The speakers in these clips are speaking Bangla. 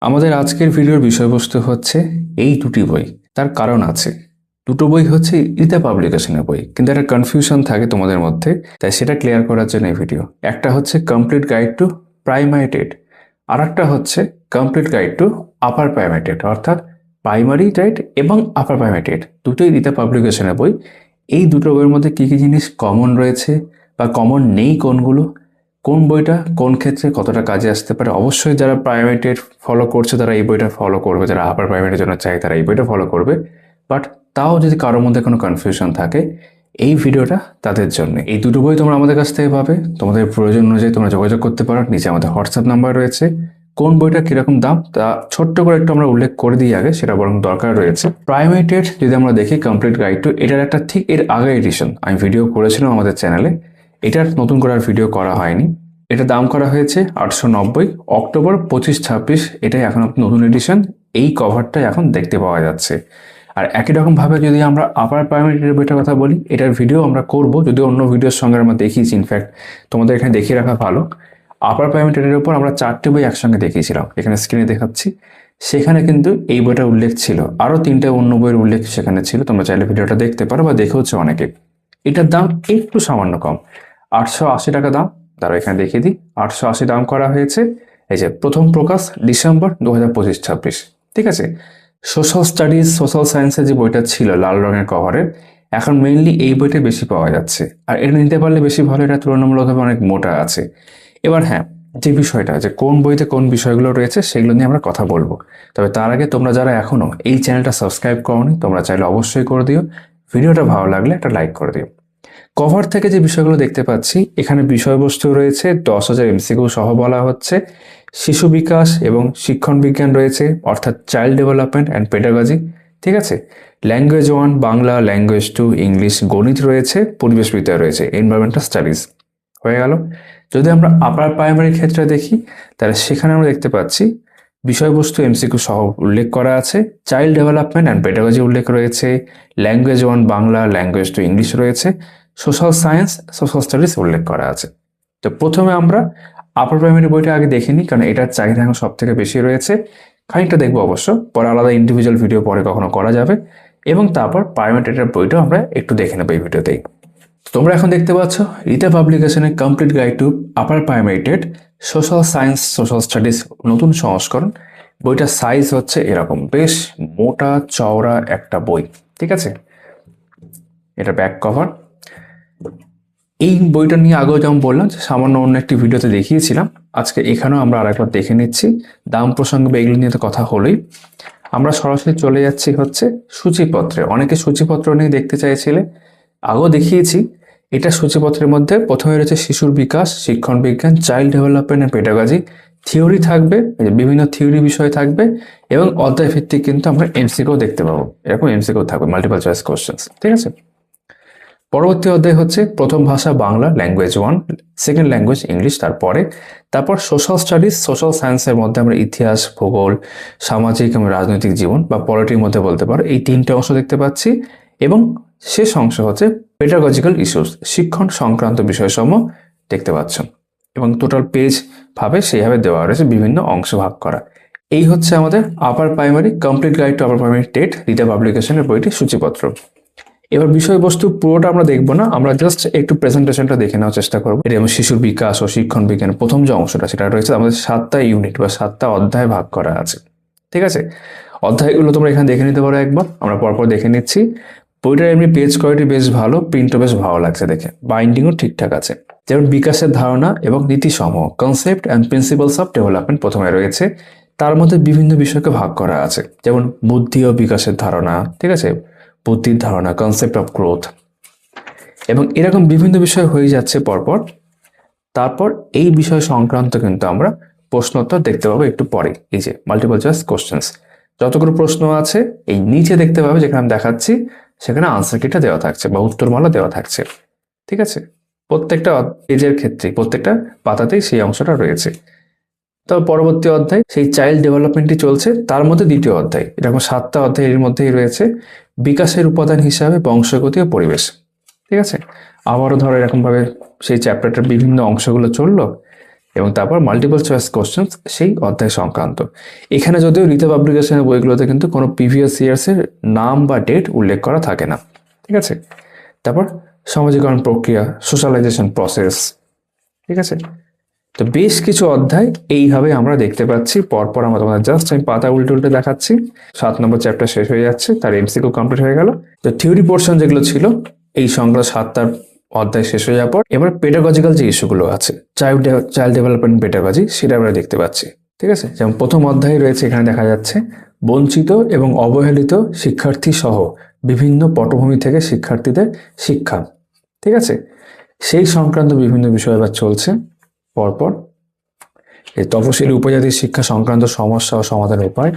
আমাদের আজকের ভিডিওর বিষয়বস্তু হচ্ছে এই দুটি বই। তার কারণ আছে। দুটো বই হচ্ছে ইতা পাবলিকেশনের বই, কিন্তু একটা কনফিউশন থাকে তোমাদের মধ্যে, তাই সেটা ক্লিয়ার করার জন্য এই ভিডিও। একটা হচ্ছে complete guide to primary TET, আর একটা হচ্ছে complete guide to upper primary TET, অর্থাৎ প্রাইমারি টেট এবং আপার প্রাইমারি টেট দুটোই ইতা পাবলিকেশনের বই। এই দুটো বইয়ের মধ্যে কী কী জিনিস কমন রয়েছে বা কমন নেই, কোনগুলো, কোন বইটা কোন ক্ষেত্রে কতটা কাজে আসতে পারে, অবশ্যই যারা প্রাইমারি টেট ফলো করছে তারা এই বইটা ফলো করবে, যারা আপার প্রাইমারির জন্য চাই তারা এই বইটা ফলো করবে। বাট তাও যদি কারোর মধ্যে কোনো কনফিউশন থাকে, এই ভিডিওটা তাদের জন্য। এই দুটো বই তোমরা আমাদের কাছ থেকে পাবে, তোমাদের প্রয়োজন অনুযায়ী তোমরা যোগাযোগ করতে পারো, নিচে আমাদের হোয়াটসঅ্যাপ নাম্বার রয়েছে। কোন বইটা কীরকম দাম তা ছোট্ট করে একটু আমরা উল্লেখ করে দিই আগে, সেটা বরং দরকার রয়েছে। প্রাইমারি টেট যদি আমরা দেখি কমপ্লিট গাইড টু, এটার একটা ঠিক এর আগে এডিশন আমি ভিডিও করেছিলাম আমাদের চ্যানেলে, এটার নতুন করে আর ভিডিও করা হয়নি। এটা দাম করা হয়েছে 890, অক্টোবর 25-26 এটাই এখন নতুন এডিশন। এই কভারটাই এখন দেখতে পাওয়া যাচ্ছে। আর একই রকমভাবে যদি আমরা আপার প্রাইমারি বইটার কথা বলি, এটার ভিডিও আমরা করব, যদি অন্য ভিডিওর সঙ্গে আমরা দেখিয়েছি, ইনফ্যাক্ট তোমাদের এখানে দেখিয়ে রাখা ভালো। আপার প্রাইমারি টেটের উপর আমরা 4টে বই একসঙ্গে দেখিয়েছিলাম, এখানে স্ক্রিনে দেখাচ্ছি। সেখানে কিন্তু এই বইটার উল্লেখ ছিল, আরও 3টে অন্য বইয়ের উল্লেখ সেখানে ছিল, তোমরা চাইলে ভিডিওটা দেখতে পারো বা দেখেওছো অনেকে। এটার দাম একটু সামান্য কম, 880 টাকা দাম। তারা এখানে দেখিয়ে দিই, 880 দাম করা হয়েছে। এই যে প্রথম প্রকাশ ডিসেম্বর 2025-26, ঠিক আছে। সোশ্যাল স্টাডিজ সোশ্যাল সায়েন্সের যে বইটা ছিল লাল রঙের কভারের, এখন মেইনলি এই বইটা বেশি পাওয়া যাচ্ছে। আর এটা নিতে পারলে বেশি ভালো, এটা তুলনামূলকভাবে অনেক মোটা আছে। এবার হ্যাঁ, যে বিষয়টা যে কোন বইতে কোন বিষয়গুলো রয়েছে সেগুলো নিয়ে আমরা কথা বলবো। তবে তার আগে তোমরা যারা এখনও এই চ্যানেলটা সাবস্ক্রাইব করোনি, তোমরা চাইলে অবশ্যই করে দিও। ভিডিওটা ভালো লাগলে একটা লাইক করে দিও। কভার থেকে যে বিষয়গুলো দেখতে পাচ্ছি, এখানে বিষয়বস্তু রয়েছে 10,000 এমসিকিউ সহ বলা হচ্ছে। শিশু বিকাশ এবং শিক্ষণ বিজ্ঞান রয়েছে, অর্থাৎ চাইল্ড ডেভেলপমেন্ট অ্যান্ড পেডাগজি, ঠিক আছে। ল্যাঙ্গুয়েজ 1 বাংলা, ল্যাঙ্গুয়েজ 2 ইংলিশ, গণিত রয়েছে, পরিবেশবিদ্যা রয়েছে, এনভায়রনমেন্টাল স্টাডিজ হয়ে গেল। যদি আমরা আপার প্রাইমারির ক্ষেত্রে দেখি, তাহলে সেখানে আমরা দেখতে পাচ্ছি বিষয়বস্তু এমসিকিউ সহ উল্লেখ করা আছে, চাইল্ড ডেভেলপমেন্ট অ্যান্ড পেডাগজি উল্লেখ রয়েছে, ল্যাঙ্গুয়েজ 1 বাংলা, ল্যাঙ্গুয়েজ 2 ইংলিশ রয়েছে, সোশ্যাল সায়েন্স সোশ্যাল স্টাডিজ উল্লেখ করা আছে। তো প্রথমে আমরা আপার প্রাইমারি বইটা আগে দেখে নিই, কারণ এটার চাহিদা এখন সব থেকে বেশি রয়েছে। খানিকটা দেখবো অবশ্য, পরে আলাদা ইন্ডিভিজুয়াল ভিডিও পরে কখনো করা যাবে। এবং তারপর প্রাইমারি টেটের বইটাও আমরা একটু দেখে নেবো এই ভিডিওতেই। তোমরা এখন দেখতে পাচ্ছ রিতা পাবলিকেশনের complete guide to upper primary TET social science social studies নতুন সংস্করণ। বইটার সাইজ হচ্ছে এরকম, বেশ মোটা চওড়া একটা বই, ঠিক আছে। এটা ব্যাক কভার। এই বইটা নিয়ে আগেও যেমন বললাম যে সামান্য অন্য একটি ভিডিওতে দেখিয়েছিলাম, আজকে এখানেও আমরা আরেকবার দেখে নিচ্ছি। দাম প্রসঙ্গে এগুলো নিয়ে তো কথা হলোই, আমরা সরাসরি চলে যাচ্ছি হচ্ছে সূচিপত্রে। অনেকে সূচিপত্র নিয়ে দেখতে চাইছিলে, আগেও দেখিয়েছি। এটা সূচিপত্রের মধ্যে প্রথমে রয়েছে শিশুর বিকাশ, শিক্ষণ বিজ্ঞান, child development and pedagogy. Theory থাকবে, বিভিন্ন থিওরি বিষয় থাকবে, এবং অধ্যায় ভিত্তিক কিন্তু আমরা এমসিকিউ দেখতে পাবো। এরকম এমসিকিউ থাকবে, মাল্টিপল চয়েস কোশ্চেন্স, ঠিক আছে। পরবর্তী অধ্যায় হচ্ছে প্রথম ভাষা Bangla, language 1, second language English, তারপর সোশ্যাল স্টাডিজ সোশ্যাল সায়েন্সের মধ্যে আমরা ইতিহাস, ভূগোল, সামাজিক এবং রাজনৈতিক জীবন বা পলিটির মধ্যে বলতে পারো, এই 3টে অংশ দেখতে পাচ্ছি। এবং শেষ অংশ হচ্ছে পেডাগজিক্যাল ইস্যুস, শিক্ষণ সংক্রান্ত বিষয়সমূহ দেখতে পাচ্ছ। এবং টোটাল পেজ ভাবে সেইভাবে দেওয়া রয়েছে, বিভিন্ন অংশ ভাগ করা। এই হচ্ছে আমাদের upper primary complete guide to upper primary TET Rita পাবলিকেশনের বইটি সূচিপত্র। এবার বিষয়বস্তু পুরোটা আমরা দেখবো না, আমরা জাস্ট একটু প্রেজেন্টেশনটা দেখে নেওয়ার চেষ্টা করবো। এটা যেমন শিশুর বিকাশ ও শিক্ষণ বিজ্ঞানের প্রথম যে অংশটা, সেটা রয়েছে আমাদের 7টা ইউনিট বা 7টা অধ্যায় ভাগ করা আছে, ঠিক আছে। অধ্যায়গুলো তোমরা এখানে দেখে নিতে পারো একবার, আমরা পরপর দেখে নিচ্ছি। বইটার এমনি পেজ কোয়ালিটি বেশ ভালো, প্রিন্টও বেশ ভালো লাগছে দেখে, বাইন্ডিংও ঠিকঠাক আছে। যেমন বিকাশের ধারণা এবং নীতিসমূহ, concept and principles of development প্রথমে রয়েছে। তার মধ্যে বিভিন্ন বিষয়কে ভাগ করা আছে, যেমন বুদ্ধি ও বিকাশের ধারণা, ঠিক আছে, বুদ্ধির ধারণা, কনসেপ্ট অফ গ্রোথ, এবং এরকম বিভিন্ন বিষয় হয়ে যাচ্ছে পরপর। তারপর এই বিষয় সংক্রান্ত কিন্তু আমরা প্রশ্নোত্তর দেখতে পাবো একটু পরে। এই যে মাল্টিপল চয়েস কোশ্চেন্স, যতগুলো প্রশ্ন আছে এই নিচে দেখতে পাবে, যেখানে আমি দেখাচ্ছি সেখানে আনসার কিটা দেওয়া থাকছে বা উত্তরমালা দেওয়া থাকছে, ঠিক আছে। প্রত্যেকটা পেজের ক্ষেত্রে প্রত্যেকটা পাতাতেই সেই অংশটা রয়েছে। তবে পরবর্তী অধ্যায় সেই চাইল্ড ডেভেলপমেন্টই চলছে, তার মধ্যে দ্বিতীয় অধ্যায়, এরকম 7টা অধ্যায় এর মধ্যেই রয়েছে, বিকাশের উপাদান হিসাবে বংশগতি ও পরিবেশ, ঠিক আছে। আবারও ধরো এরকমভাবে সেই চ্যাপ্টারটার বিভিন্ন অংশগুলো চললো, এবং তারপর মাল্টিপল চয়েস কোশ্চেন সেই অধ্যায় সংক্রান্ত। এখানে যদিও রিতে পাবলিকেশনের বইগুলোতে কিন্তু কোনো প্রিভিয়াস ইয়ার্সের নাম বা ডেট উল্লেখ করা থাকে না, ঠিক আছে। তারপর সামাজিকরণ প্রক্রিয়া, সোশ্যালাইজেশন প্রসেস, ঠিক আছে। তো বেশ কিছু অধ্যায় এইভাবে আমরা দেখতে পাচ্ছি পরপর। আমরা তোমাদের জাস্ট আমি পাতা উল্টে উল্টে দেখাচ্ছি। 7 নম্বর চ্যাপ্টার শেষ হয়ে যাচ্ছে, তার এমসিকিউ কমপ্লিট হয়ে গেল। তো থিওরি পোর্শন যেগুলো ছিল এই সংক্রান্ত 7টা অধ্যায় শেষ হয়ে যাওয়ার পর এবার পেডাগজিক্যাল যে ইস্যুগুলো আছে, চাইল্ড ডেভেলপমেন্ট পেডাগজি, সেটা আমরা দেখতে পাচ্ছি, ঠিক আছে। যেমন প্রথম অধ্যায়ে রয়েছে, এখানে দেখা যাচ্ছে বঞ্চিত এবং অবহেলিত শিক্ষার্থী সহ বিভিন্ন পটভূমি থেকে শিক্ষার্থীদের শিক্ষা, ঠিক আছে। সেই সংক্রান্ত বিভিন্ন বিষয় এবার চলছে পরপর। এই তফসিলি উপজাতির শিক্ষা সংক্রান্ত সমস্যা ও সমাধানের উপায়।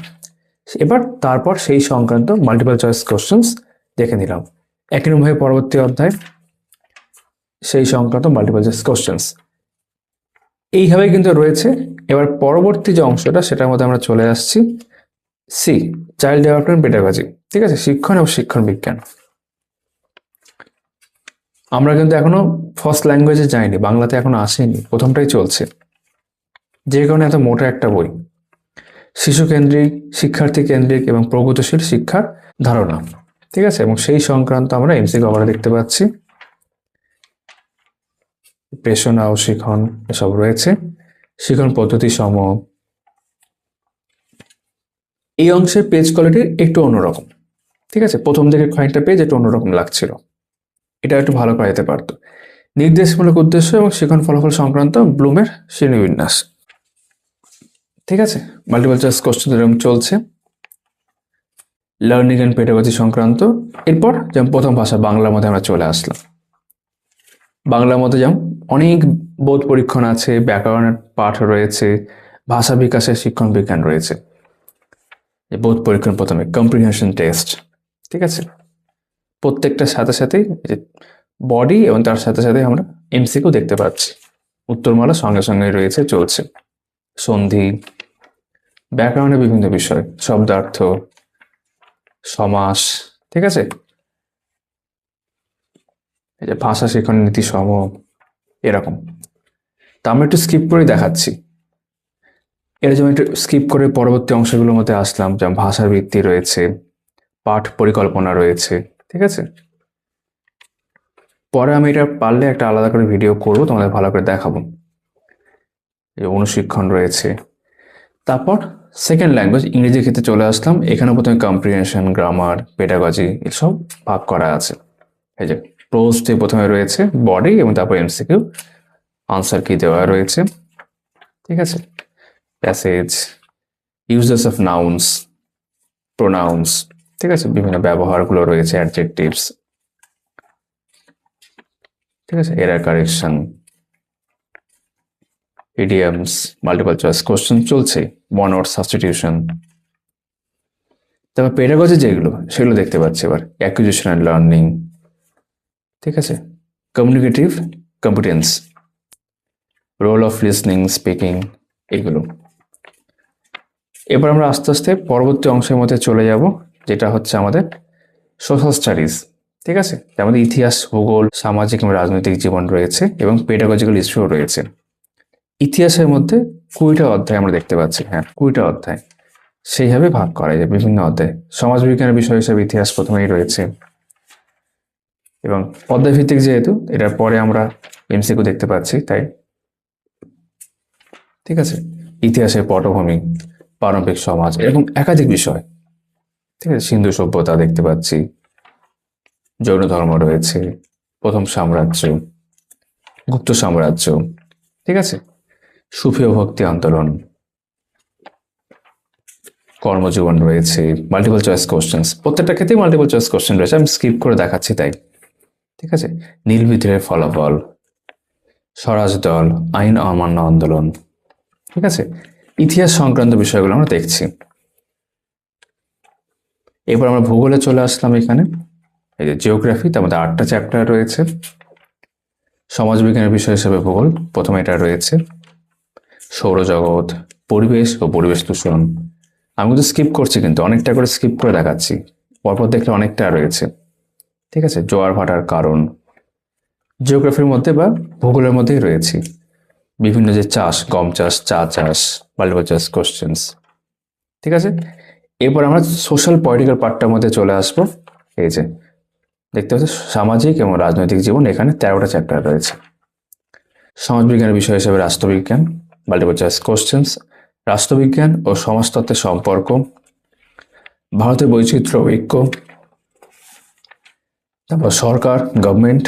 এবার তারপর সেই সংক্রান্ত মাল্টিপল চয়েস কোশ্চেন্স দেখে নিলাম। একই রকমভাবে পরবর্তী অধ্যায় সেই সংক্রান্ত মাল্টিপল চয়েস কোশ্চেন্স এইভাবে কিন্তু রয়েছে। এবার পরবর্তী যে অংশটা সেটার মধ্যে আমরা চলে আসছি, সি, চাইল্ড ডেভেলপমেন্ট পেডাগজি, ঠিক আছে, শিক্ষণ এবং শিক্ষণ বিজ্ঞান। আমরা কিন্তু এখনো ফার্স্ট ল্যাঙ্গুয়েজে যাইনি, বাংলাতে এখনো আসেনি, প্রথমটাই চলছে, যে কারণে এত মোটা একটা বই। শিশু কেন্দ্রিক, শিক্ষার্থী কেন্দ্রিক এবং প্রগতিশীল শিক্ষার ধারণা, ঠিক আছে। এবং সেই সংক্রান্ত আমরা এমসিকিউ আবার দেখতে পাচ্ছি, প্রেষণা ও শিখন এসব রয়েছে, শিখন পদ্ধতি সম। এই অংশের পেজ কোয়ালিটি একটু অন্যরকম, ঠিক আছে। প্রথম দিকে কয়েকটা পেজ একটু অন্যরকম লাগছিল, এটা একটু ভালো করা যেতে পারতো। নির্দেশমূলক উদ্দেশ্য এবং শিখন ফলাফল সংক্রান্ত ব্লুমের শ্রেণীবিন্যাস, ঠিক আছে। মাল্টিপল চয়েস কোশ্চেন এরকম চলছে। লার্নিং অ্যান্ড পেডাগজি সংক্রান্ত। এরপর যেমন প্রথম ভাষা বাংলার মধ্যে আমরা চলে আসলাম। বাংলার মধ্যে যেমন অনেক বোধ পরীক্ষণ আছে, ব্যাকরণের পাঠ রয়েছে, ভাষা বিকাশের শিক্ষণ বিজ্ঞান রয়েছে। এই বোধ পরীক্ষণ প্রথমে কম্প্রিহেনশন টেস্ট, ঠিক আছে। প্রত্যেকটার সাথে সাথেই বডি এবং তার সাথে সাথে আমরা এমসিকিউ দেখতে পাচ্ছি, উত্তরমালা সঙ্গে সঙ্গে রয়েছে, চলছে। সন্ধি, ব্যাকরণের বিভিন্ন বিষয়, শব্দার্থ, সমাস, ঠিক আছে। এই যে ভাষা শিক্ষণ নীতি সম, এরকম। তা আমরা একটু স্কিপ করে দেখাচ্ছি। এর জন্য একটু স্কিপ করে পরবর্তী অংশগুলোর মধ্যে আসলাম, যেমন ভাষার ভিত্তি রয়েছে, পাঠ পরিকল্পনা রয়েছে, ঠিক আছে। পরে আমি এটা পারলে একটা আলাদা করে ভিডিও করবো, তোমাদের ভালো করে দেখাবো। এই অনুশিক্ষণ রয়েছে। তারপর সেকেন্ড ল্যাঙ্গুয়েজ ইংরেজির ক্ষেত্রে চলে আসলাম। এখানে প্রথমে কম্প্রিহেনশন, গ্রামার, পেডাগজি এসব ভাগ করা আছে। এই যে প্রোজে প্রথমে রয়েছে বডি এবং তারপর এমসিকিউ, আনসার কি দেওয়া রয়েছে, ঠিক আছে। Passage, uses of nouns, pronounce, ঠিক আছে, বিভিন্ন ব্যবহারগুলো রয়েছে, অ্যাডজেক্টিভস, ঠিক আছে, error correction, idioms, multiple choice question চলছে, ওয়ান ওয়ার্ড সাবস্টিটিউশন। তারপর পেডাগজি যেগুলো সেগুলো দেখতে পাচ্ছি এবার, অ্যাকুইজিশন অ্যান্ড লার্নিং, ঠিক আছে, communicative competence, role of listening, speaking, এগুলো। এবার আমরা আস্তে আস্তে পরবর্তী অংশের মধ্যে চলে যাব, যেটা হচ্ছে আমাদের সোশ্যাল স্টাডিজ, ঠিক আছে। আমাদের ইতিহাস, ভূগোল, সামাজিক এবং রাজনৈতিক জীবন রয়েছে এবং পেডাগজিক্যাল ইস্যুও রয়েছে। ইতিহাসের মধ্যে 20টা অধ্যায় আমরা দেখতে পাচ্ছি, হ্যাঁ 20টা অধ্যায় সেইভাবে ভাগ করা যায় বিভিন্ন অধ্যায়। সমাজবিজ্ঞানের বিষয় হিসেবে ইতিহাস প্রথমেই রয়েছে এবং অধ্যায় ভিত্তিক যেহেতু এটার পরে আমরা এমসিকিউ দেখতে পাচ্ছি, তাই ঠিক আছে। ইতিহাসের পটভূমি, প্রারম্ভিক সমাজ, এরকম একাধিক বিষয়, ঠিক আছে। সিন্ধু সভ্যতা দেখতে পাচ্ছি, জৈন ধর্ম রয়েছে, প্রথম সাম্রাজ্য, গুপ্ত সাম্রাজ্য, ঠিক আছে, সুফি ও ভক্তি আন্দোলন, কর্মজীবন রয়েছে, মাল্টিপল চয়েস কোশ্চেন্স, প্রত্যেকটা ক্ষেত্রেই মাল্টিপল চয়েস কোশ্চেন রয়েছে, আমি স্কিপ করে দেখাচ্ছি তাই, ঠিক আছে। নীল বিদ্রোহের ফলাফল, স্বরাজ দল, আইন অমান্য আন্দোলন, ঠিক আছে। ইতিহাস সংক্রান্ত বিষয়গুলো আমরা দেখছি। এবার আমরা ভূগোলে চলে আসলাম। এখানে এই যে জিওগ্রাফি, তার মধ্যে 8টা চ্যাপ্টার রয়েছে। সমাজবিজ্ঞানের বিষয় হিসেবে ভূগোল প্রথমে এটা রয়েছে, সৌরজগৎ, পরিবেশ ও পরিবেশ দূষণ। আমি কিন্তু স্কিপ করছি, কিন্তু অনেকটা করে স্কিপ করে দেখাচ্ছি, পরপর দেখলে অনেকটা রয়েছে, ঠিক আছে। জোয়ার ভাটার কারণ জিওগ্রাফির মধ্যে বা ভূগোলের মধ্যেই রয়েছে। বিভিন্ন যে চাষ, গম চাষ, চা চাষ, মাল্টিপল চয়েস কোশ্চেন্স। ঠিক আছে, এরপর আমরা সোশ্যাল পলিটিক্যাল পার্টটার মধ্যে চলে আসবো। এই যে দেখতে পাচ্ছি সামাজিক এবং রাজনৈতিক জীবন, এখানে 13টা চ্যাপ্টার রয়েছে। সমাজবিজ্ঞানের বিষয় হিসেবে রাষ্ট্রবিজ্ঞান, মাল্টিপল চয়েস কোশ্চেন্স, রাষ্ট্রবিজ্ঞান ও সমাজতত্ত্বের সম্পর্ক, ভারতের বৈচিত্র্য ঐক্য, তারপর সরকার, গভর্নমেন্ট,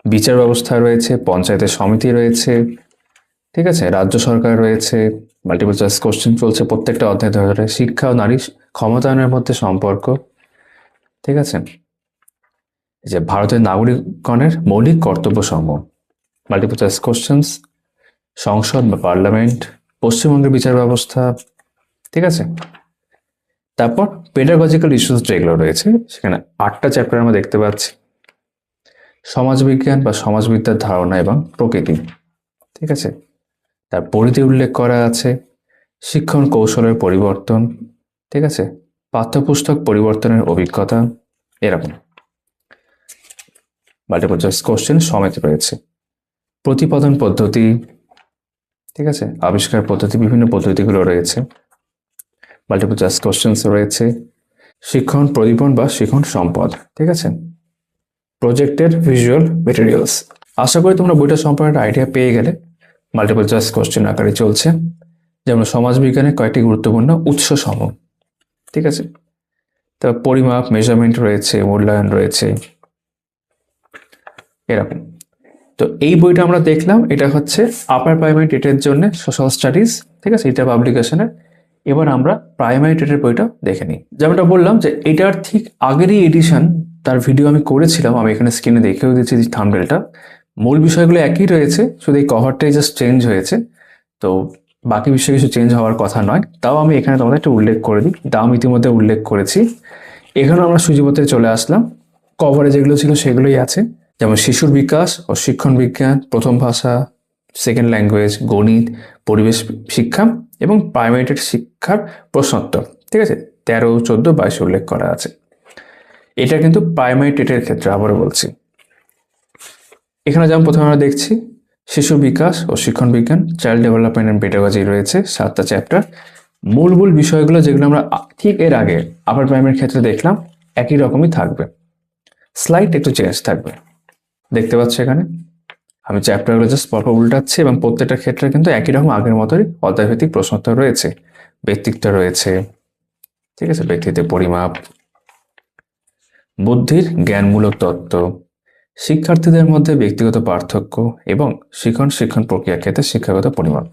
বিচার ব্যবস্থা রয়েছে, পঞ্চায়েতের সমিতি রয়েছে, ঠিক আছে, রাজ্য সরকার রয়েছে, মাল্টিপল চয়েস কোশ্চেন চলছে প্রত্যেকটা অধ্যায় ধরে, শিক্ষা ও নারী ক্ষমতায়নের মধ্যে সম্পর্ক, ঠিক আছে, এই যে ভারতের নাগরিকগণের মৌলিক কর্তব্য সমূহ, মাল্টিপল চয়েস কোশ্চেন্স, সংসদ বা পার্লামেন্ট, পশ্চিমবঙ্গের বিচার ব্যবস্থা, ঠিক আছে। তারপর পেডাগজিক্যাল ইস্যুস যেগুলো রয়েছে সেখানে 8টা চ্যাপ্টার আমরা দেখতে পাচ্ছি। সমাজবিজ্ঞান বা সমাজবিদ্যার ধারণা এবং প্রকৃতি, ঠিক আছে, তার পরিধি উল্লেখ করা আছে, শিক্ষণ কৌশলের পরিবর্তন, ঠিক আছে, পাঠ্যপুস্তক পরিবর্তনের অভিজ্ঞতা, এরকম মাল্টিপল চয়েস কোশ্চেন সমেত রয়েছে। প্রতিপাদন পদ্ধতি, ঠিক আছে, আবিষ্কার পদ্ধতি, বিভিন্ন পদ্ধতিগুলো রয়েছে, মাল্টিপল চয়েস কোশ্চেন্স রয়েছে। শিক্ষণ প্রদীপন বা শিক্ষণ সম্পদ, ঠিক আছে, প্রজেক্টেড ভিজুয়াল মেটেরিয়ালস। আশা করি তোমরা বইটা সম্পর্কে একটা আইডিয়া পেয়ে গেলে। মাল্টিপল চয়েস কোশ্চেন আকারে চলছে, যেমন সমাজবিজ্ঞানের কয়েকটি গুরুত্বপূর্ণ উৎস সমূহ, ঠিক আছে, তারপর পরিমাপ, মেজারমেন্ট রয়েছে, মূল্যায়ন রয়েছে, এরকম। তো এই বইটা আমরা দেখলাম, এটা হচ্ছে আপার প্রাইমারি টেটের জন্য সোশ্যাল স্টাডিজ, ঠিক আছে, এটা পাবলিকেশনের। এবার আমরা প্রাইমারি টেটের বইটা দেখে নিই। যেমনটা বললাম যে এটার ঠিক আগেরই এডিশন, তার ভিডিও আমি করেছিলাম, আমি এখানে স্ক্রিনে দেখেও দিচ্ছি থাম্বনেলটা। মূল বিষয়গুলো একই রয়েছে, শুধু এই কভারটাই জাস্ট চেঞ্জ হয়েছে। তো বাকি বিষয় কিছু চেঞ্জ হওয়ার কথা নয়, তাও আমি এখানে তোমাদের একটু উল্লেখ করে দিই। দাম ইতিমধ্যে উল্লেখ করেছি। এখানেও আমরা সূচিপত্রে চলে আসলাম, কভারে যেগুলো ছিল সেগুলোই আছে, যেমন শিশুর বিকাশ ও শিক্ষণ বিজ্ঞান, প্রথম ভাষা, সেকেন্ড ল্যাঙ্গুয়েজ, গণিত, পরিবেশ শিক্ষা এবং প্রাইমারি শিক্ষার প্রশ্নোত্তর, ঠিক আছে, 13, 14, 22 উল্লেখ করা আছে। এটা কিন্তু প্রাইমারি টেটের ক্ষেত্রে, আবারও বলছি। এখানে যেমন প্রথমে আমরা দেখছি শিশু বিকাশ ও শিক্ষণ বিজ্ঞান, চাইল্ড ডেভেলপমেন্ট অ্যান্ড পেডাগজি রয়েছে 7টা চ্যাপ্টার। মূল বিষয়গুলো যেগুলো আমরা ঠিক এর আগে আপার প্রাইমারির ক্ষেত্রে দেখলাম একই রকমই থাকবে, স্লাইড একটু চেঞ্জ থাকবে। দেখতে পাচ্ছ এখানে আমি চ্যাপ্টারগুলো জাস্ট পরপর উল্টাচ্ছি এবং প্রত্যেকটা ক্ষেত্রে কিন্তু একই রকম আগের মতোই অধ্যায়ভিত্তিক প্রশ্নোত্তর রয়েছে, ব্যক্তিত্ব রয়েছে, ঠিক আছে, ব্যক্তিত্বের পরিমাপ, বুদ্ধির জ্ঞানমূলক তত্ত্ব, শিক্ষার্থীদের মধ্যে ব্যক্তিগত পার্থক্য এবং শিক্ষণ প্রক্রিয়ার ক্ষেত্রে শিক্ষাগত পরিমাপ।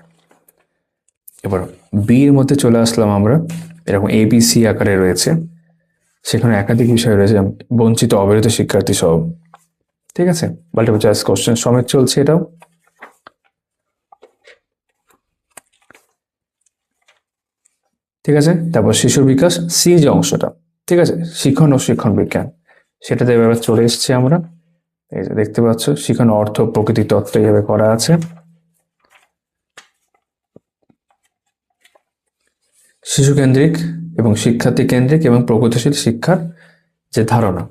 এবার বি এর মধ্যে চলে আসলাম আমরা, এরকম ABC আকারে রয়েছে, সেখানে একাধিক বিষয় রয়েছে, বঞ্চিত অবহেলিত শিক্ষার্থী সহ, ঠিক আছে, মাল্টিপল চয়েস কোশ্চেন সমেত চলছে এটাও। ঠিক আছে, তারপর শিশুর বিকাশ সি যে অংশটা, ঠিক আছে, শিক্ষণ ও শিক্ষণ বিজ্ঞান, সেটাতে এবার চলে এসেছি আমরা। এই যে দেখতে পাচ্ছ শিক্ষণ অর্থ প্রকৃতি তত্ত্ব এইভাবে করা আছে। শিশু কেন্দ্রিক এবং শিক্ষার্থী কেন্দ্রিক এবং প্রগতিশীল শিক্ষার যে ধারণা,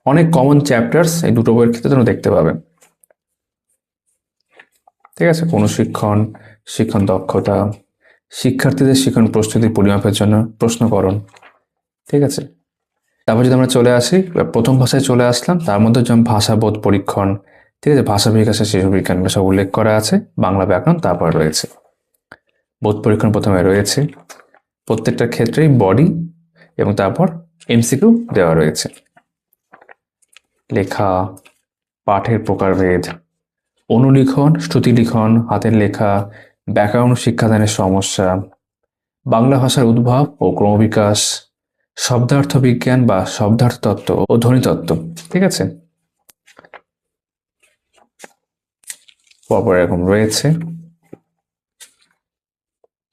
অনেক কমন চ্যাপ্টার্স এই দুটো বইয়ের ক্ষেত্রে তোমরা দেখতে পাবে, ঠিক আছে, অনুশিক্ষণ, শিক্ষণ দক্ষতা, শিক্ষার্থীদের শিক্ষণ প্রস্তুতি পরিমাপের জন্য প্রশ্নকরণ, ঠিক আছে। তারপর যদি আমরা চলে আসি প্রথম ভাষায় চলে আসলাম, তার মধ্যে যেমন ভাষাবোধ পরীক্ষণ, ঠিক আছে, ভাষা বিকাশের শিশু বিজ্ঞান সব উল্লেখ করা আছে, বাংলা ব্যাকরণ তারপর রয়েছে, বোধ পরীক্ষণ প্রথমে রয়েছে, প্রত্যেকটা ক্ষেত্রেই বডি এবং তারপর MCQ দেওয়া রয়েছে, লেখা, পাঠের প্রকারভেদ, অনুলিখন, শ্রুতিলিখন, হাতের লেখা, ব্যাকরণ শিক্ষাদানের সমস্যা, বাংলা ভাষার উদ্ভব ও ক্রমবিকাশ, শব্দার্থ বিজ্ঞান বা শব্দার্থ তত্ত্ব ও ধ্বনিতত্ত্ব, ঠিক আছে, পরপর এরকম রয়েছে।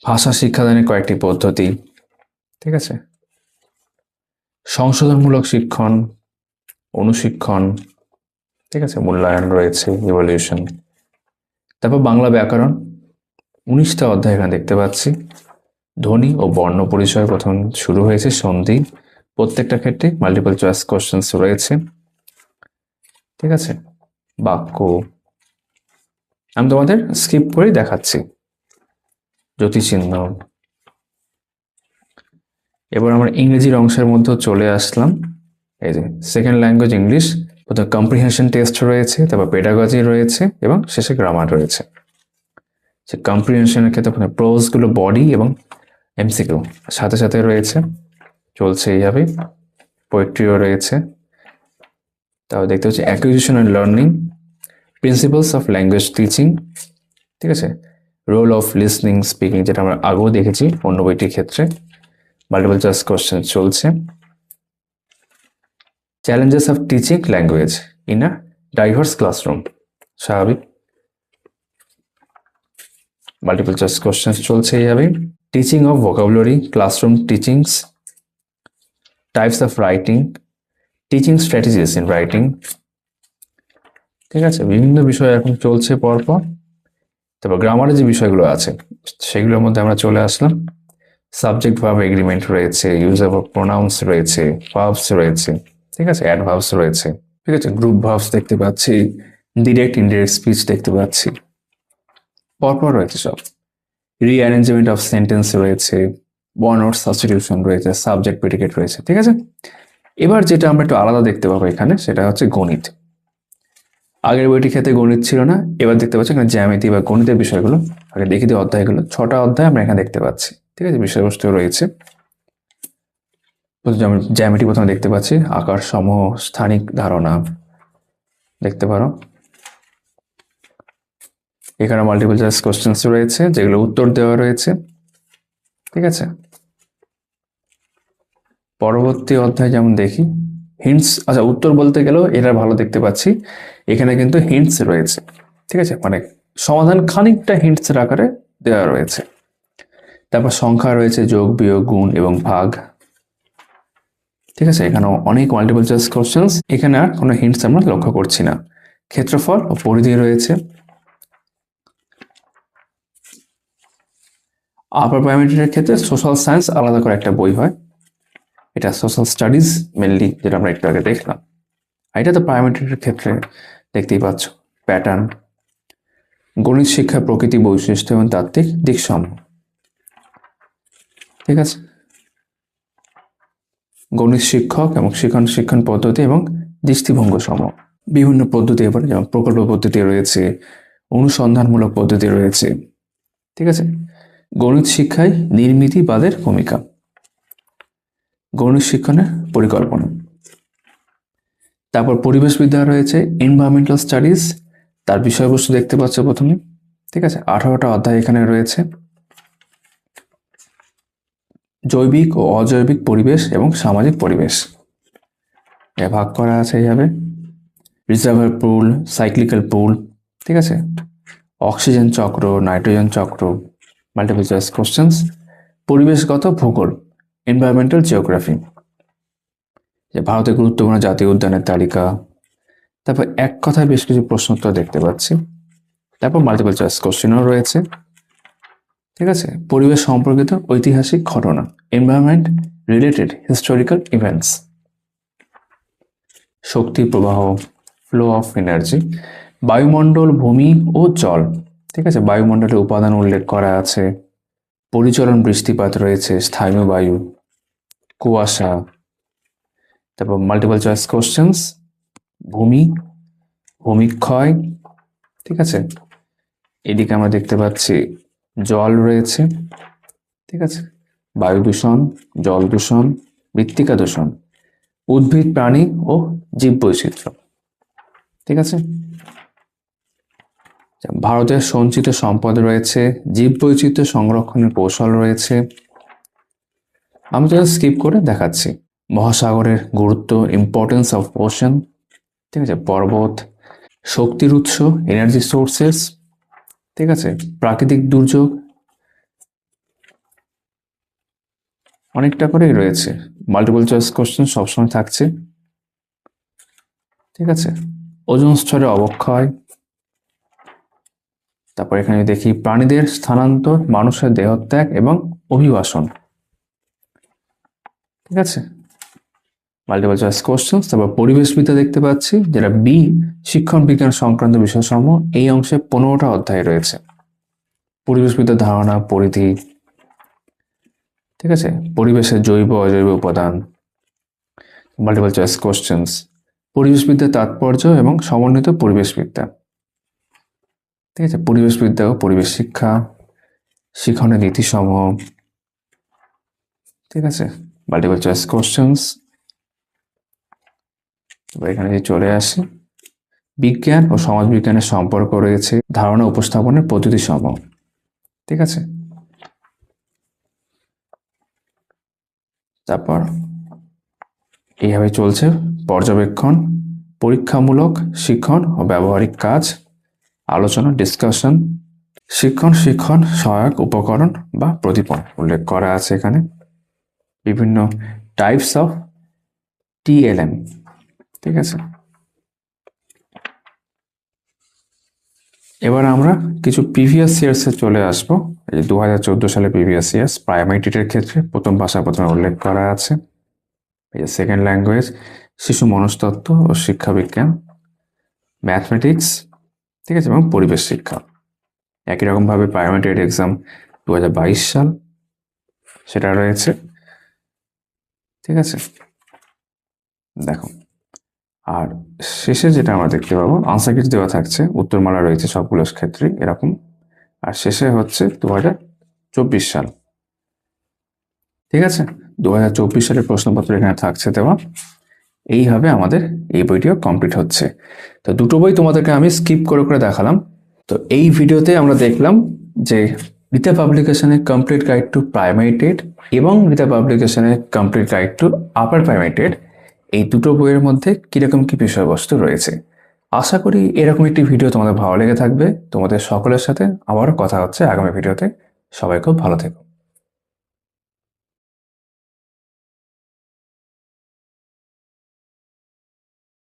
ভাষা শিক্ষাদানের কয়েকটি পদ্ধতি, ঠিক আছে, সংশোধনমূলক শিক্ষণ, অনুশিক্ষণ, ঠিক আছে, মূল্যায়ন রয়েছে, ইভ্যালুয়েশন। তারপর বাংলা ব্যাকরণ 19টা অধ্যায় এখানে দেখতে পাচ্ছি, ধ্বনি ও বর্ণ পরিচয় প্রথম শুরু হয়েছে, সন্ধি, প্রত্যেকটা ক্ষেত্রে মাল্টিপল চয়েস কোশ্চেন্স রয়েছে, ঠিক আছে। বাক্য, আমি তোমাদের স্কিপ করেই দেখাচ্ছি। জ্যোতিচিহ্ন। এবার আমরা ইংরেজির অংশের মধ্যে চলে আসলাম। এই যে সেকেন্ড ল্যাঙ্গুয়েজ ইংলিশ, প্রথমে কম্প্রিহেনশন টেস্ট রয়েছে, তারপর পেডাগজি রয়েছে এবং শেষে গ্রামার রয়েছে। যে কম্প্রিহেনশনের ক্ষেত্রে প্রথমে প্রোজগুলো বডি এবং এমসিকিউ সাথে সাথে রয়েছে, চলছে এইভাবে। পোয়েট্রিও রয়েছে। তারপর দেখতে হচ্ছে acquisition and learning, principles of language teaching, ঠিক আছে, রোল অফ লিসনিং স্পিকিং, যেটা আমরা আগেও দেখেছি অন্য বইটির ক্ষেত্রে। মাল্টিপল চয়েস কোশ্চেন চলছে। Challenges of teaching language in a diverse classroom, স্বাভাবিক। মাল্টিপল চয়েস কোশ্চেন চলছে এইভাবে। Teaching of vocabulary, classroom teachings, types of writing, teaching strategies in writing, ঠিক আছে, বিভিন্ন বিষয় এখন চলছে পরপর। তারপর গ্রামারের যে বিষয়গুলো আছে সেগুলোর মধ্যে আমরা চলে আসলাম। সাবজেক্ট ভার্ব এগ্রিমেন্ট রয়েছে, ইউজ অফ প্রোনাউন্স রয়েছে, ভার্বস রয়েছে, ঠিক আছে, অ্যাডভার্বস রয়েছে, ঠিক আছে, গ্রুপ ভার্বস দেখতে পাচ্ছি, ডিরেক্ট ইনডিরেক্ট স্পিচ দেখতে পাচ্ছি, পরপর রয়েছে সব। রিঅ্যারেঞ্জমেন্ট অফ সেন্টেন্স রয়েছে, বর্ণ সাবস্টিটিউশন রয়েছে, সাবজেক্ট প্রেডিকেট রয়েছে, ঠিক আছে। এবার যেটা আমরা একটু আলাদা দেখতে পাবো এখানে সেটা হচ্ছে গণিত। আগের বইটির ক্ষেত্রে গণিত ছিল না, এবার দেখতে পাচ্ছি এখানে জ্যামিতি বা গণিতের বিষয়গুলো। আগে দেখি দিই অধ্যায়গুলো, 6টা অধ্যায় আমরা এখানে দেখতে পাচ্ছি, ঠিক আছে, বিষয়বস্তু রয়েছে। জ্যামিতি প্রথমে দেখতে পাচ্ছি, আকার সমূহ, স্থানিক ধারণা দেখতে পারো। এখানে মাল্টিপল চয়েস কোশ্চেন্স রয়েছে যেগুলো উত্তর দেওয়া রয়েছে, ঠিক আছে। পরবর্তী অধ্যায় যেমন দেখি হিন্টস, আচ্ছা উত্তর বলতে গেলেও এটা ভালো দেখতে পাচ্ছি, এখানে কিন্তু হিন্টস রয়েছে, ঠিক আছে, মানে সমাধান খানিকটা হিন্টসের আকারে দেওয়া রয়েছে। তারপর সংখ্যা রয়েছে, যোগ বিয়োগ গুণ এবং ভাগ, ঠিক আছে, এখানেও অনেক মাল্টিপল চয়েস কোশ্চেন্স, এখানে আর কোনো হিন্টস আমরা লক্ষ্য করছি না। ক্ষেত্রফল ও পরিধি রয়েছে। আপার প্রাইমারির ক্ষেত্রে সোশ্যাল সায়েন্স আলাদা করে একটা বই হয়, এটা সোশ্যাল স্টাডিজ মেনলি, যেটা আমরা একটু আগে দেখলাম। এটা তো প্রাইমারির ক্ষেত্রে দেখতেই পাচ্ছ প্যাটার্ন। গণিত শিক্ষা, প্রকৃতি, বৈশিষ্ট্য এবং তাত্ত্বিক দিকসমূহ, ঠিক আছে। গণিত শিক্ষক এবং শিক্ষণ পদ্ধতি এবং দৃষ্টিভঙ্গ সমূহ, বিভিন্ন পদ্ধতি, এবার যেমন প্রকল্প পদ্ধতি রয়েছে, অনুসন্ধানমূলক পদ্ধতি রয়েছে, ঠিক আছে। গণিত শিক্ষায় নির্মিতিবাদের ভূমিকা, গণিত শিক্ষণের পরিকল্পনা। তারপর পরিবেশবিদ্যা রয়েছে, এনভায়রনমেন্টাল স্টাডিজ, তার বিষয়বস্তু দেখতে পাচ্ছ প্রথমে, ঠিক আছে, 18টা অধ্যায় এখানে রয়েছে। জৈবিক ও অজৈবিক পরিবেশ এবং সামাজিক পরিবেশ ভাগ করা আছে এইভাবে। রিজার্ভার পুল, সাইক্লিক্যাল পুল, ঠিক আছে, অক্সিজেন চক্র, নাইট্রোজেন চক্র, মাল্টিপল চয়েস কোশ্চেন্স। পরিবেশগত ভূগোল, এনভায়রনমেন্টাল জিওগ্রাফি, যে ভারতের গুরুত্বপূর্ণ জাতীয় উদ্যানের তালিকা। তারপর এক কথায় বেশ কিছু প্রশ্নোত্তর দেখতে পাচ্ছি। তারপর মাল্টিপল চয়েস কোশ্চেনও রয়েছে, ঠিক আছে। পরিবেশ সম্পর্কিত ঐতিহাসিক ঘটনা, এনভায়রনমেন্ট রিলেটেড হিস্টোরিক্যাল ইভেন্টস। শক্তি প্রবাহ, ফ্লো অফ এনার্জি, বায়ুমণ্ডল, ভূমি ও জল, ঠিক আছে, বায়ুমণ্ডলের উপাদান উল্লেখ করা আছে। পরিচলন, বৃষ্টিপাত রয়েছে, স্থায়ী বায়ু, কুয়াশা। তারপর মাল্টিপল চয়েস কোশ্চেন্স, ভূমি, ভূমিক্ষয়, ঠিক আছে। এদিকে আমরা দেখতে পাচ্ছি জল রয়েছে, ঠিক আছে, বায়ু দূষণ, জল দূষণ, মৃত্তিকা দূষণ, উদ্ভিদ, প্রাণী ও জীব বৈচিত্র্য, ঠিক আছে। ভারতের সঞ্চিত সম্পদ রয়েছে, জীব বৈচিত্র্য সংরক্ষণের কৌশল রয়েছে। আমি তো স্কিপ করে দেখাচ্ছি। মহাসাগরের গুরুত্ব, ইম্পর্টেন্স অফ ওশান, ঠিক আছে, পর্বত, শক্তির উৎস, এনার্জি সোর্সেস, ঠিক আছে, প্রাকৃতিক দুর্যোগ, অনেকটা করেই রয়েছে। মাল্টিপল চয়েস কোশ্চেন সবসময় থাকছে, ঠিক আছে। ওজোন স্তরে অবক্ষয়। তারপর এখানে দেখি প্রাণীদের স্থানান্তর, মানুষের দেহত্যাগ এবং অভিবাসন, ঠিক আছে। Multiple choice question. তারপর পরিবেশবিদ্যা দেখতে পাচ্ছি, যেটা বি শিক্ষণ বিজ্ঞান সংক্রান্ত বিষয়সমূহ। এই অংশে 15টা অধ্যায় রয়েছে। পরিবেশবিদ্যার ধারণা, পরিধি, ঠিক আছে, পরিবেশের জৈব অজৈব উপাদান, মাল্টিপল চয়েস কোশ্চেন্স, পরিবেশবিদ্যার তাৎপর্য এবং সমন্বিত পরিবেশবিদ্যা, ঠিক আছে, পরিবেশবিদ্যা ও পরিবেশ শিক্ষা, শিক্ষণের নীতিসমূহ, ঠিক আছে, মাল্টিপল চয়েস কোশ্চেন্স। এখানে যে চলে আসি, বিজ্ঞান ও সমাজবিজ্ঞানের সম্পর্ক রয়েছে, ধারণা উপস্থাপনের পদ্ধতি সমূহ, ঠিক আছে। তারপর এইভাবে চলছে পর্যবেক্ষণ, পরীক্ষামূলক শিক্ষণ ও ব্যবহারিক কাজ, আলোচনা ডিসকাশন, শিক্ষণ সহায়ক উপকরণ বা প্রদীপন উল্লেখ করা আছে এখানে, বিভিন্ন টাইপস অফ টিএলএম, ঠিক আছে। এবার আমরা কিছু প্রিভিয়াস ইয়ার্সে চলে আসবো। এই 2014 সালে প্রিভিয়াস ইয়ার্স প্রাইমারি ক্ষেত্রে প্রথম ভাষা প্রথমে উল্লেখ করা আছে। এই সেকেন্ড ল্যাঙ্গুয়েজ শিশু মনস্তত্ত্ব ও শিক্ষা বিজ্ঞান, ম্যাথমেটিক্স, ঠিক আছে, এবং পরিবেশ শিক্ষা। একই রকমভাবে প্রাইমারি এক্সাম 2022 সাল সেটা রয়েছে, ঠিক আছে। দেখো, আর শেষে যেটা আমরা দেখতে পাবো আনসার কিট দেওয়া থাকছে, উত্তরমালা রয়েছে সবগুলোর ক্ষেত্রে এরকম। আর শেষে হচ্ছে 2024 সাল, ঠিক আছে। 2024 সালের প্রশ্নপত্র এখানে থাকছে দেওয়া। এইভাবে আমাদের এই বইটিও কমপ্লিট হচ্ছে। তো দুটো বই তোমাদেরকে আমি স্কিপ করে করে দেখালাম। তো এই ভিডিওতে আমরা দেখলাম যে রিতা পাবলিকেশনের complete guide to primary TET এবং রিতা পাবলিকেশনের complete guide to upper primary TET, এই দুটো বইয়ের মধ্যে কিরকম কি বিষয়বস্তু রয়েছে। আশা করি এরকম একটি ভিডিও তোমাদের ভালো লেগে থাকবে। তোমাদের সকলের সাথে আবারও কথা হচ্ছে আগামী ভিডিওতে। সবাই খুব ভালো থেকো।